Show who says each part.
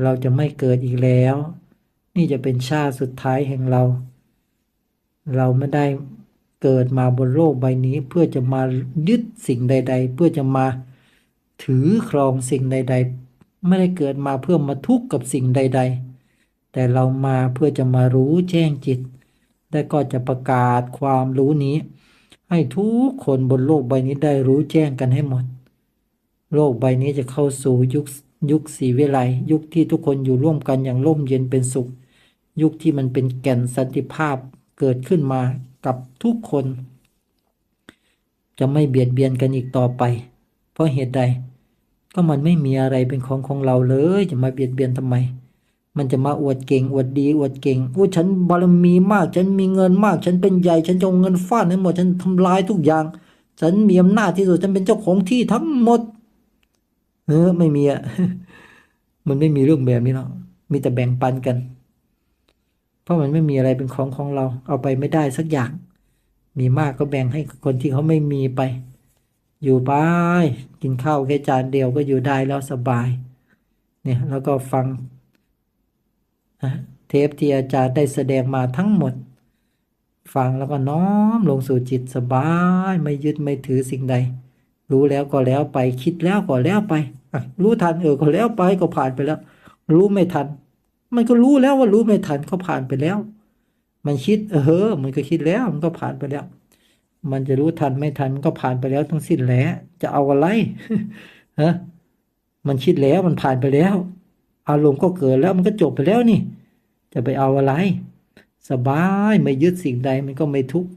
Speaker 1: เราจะไม่เกิดอีกแล้วนี่จะเป็นชาติสุดท้ายแห่งเราเราไม่ได้เกิดมาบนโลกใบนี้เพื่อจะมายึดสิ่งใดๆเพื่อจะมาถือครองสิ่งใดๆไม่ได้เกิดมาเพื่อมาทุกข์กับสิ่งใดๆแต่เรามาเพื่อจะมารู้แจ้งจิตและก็จะประกาศความรู้นี้ให้ทุกคนบนโลกใบนี้ได้รู้แจ้งกันให้หมดโลกใบนี้จะเข้าสู่ยุคศรีวิไลย์ยุคที่ทุกคนอยู่ร่วมกันอย่างร่มเย็นเป็นสุขยุคที่มันเป็นแก่นสันติภาพเกิดขึ้นมากับทุกคนจะไม่เบียดเบียนกันอีกต่อไปเพราะเหตุใดก็มันไม่มีอะไรเป็นของเราเลยจะมาเบียดเบียนทำไมมันจะมาอวดเก่งอวดดีอวดเก่งอู้ฉันบารมีมากฉันมีเงินมากฉันเป็นใหญ่ฉันจะเอาเงินฟาดให้หมดฉันทำลายทุกอย่างฉันมีอำนาจที่สุดฉันเป็นเจ้าของที่ทั้งหมดไม่มีอ่ะมันไม่มีเรื่องแบบนี้หรอกมีแต่แบ่งปันกันเพราะมันไม่มีอะไรเป็นของเราเอาไปไม่ได้สักอย่างมีมากก็แบ่งให้คนที่เขาไม่มีไปอยู่ไปกินข้าวแค่จานเดียวก็อยู่ได้แล้วสบายเนี่ยแล้วก็ฟังเทปที่อาจารย์ได้แสดงมาทั้งหมดฟังแล้วก็น้อมลงสู่จิตสบายไม่ยึดไม่ถือสิ่งใดรู้แล้วก็แล้วไปคิดแล้วก็แล้วไปรู้ทันก็แล้วไปก็ผ่านไปแล้วรู้ไม่ทันมันก็รู้แล้วว่ารู้ไม่ทันก็ผ่านไปแล้วมันคิดมันก็คิดแล้วมันก็ผ่านไปแล้วมันจะรู้ทันไม่ทันมันก็ผ่านไปแล้วทั้งสิ้นแหล้วจะเอาอะไรฮะมันคิดแล้วมันผ่านไปแล้วอารมณ์ก็เกิดแล้วมันก็จบไปแล้วนี่จะไปเอาอะไรสบายไม่ยึดสิ่งใดมันก็ไม่ทุกข์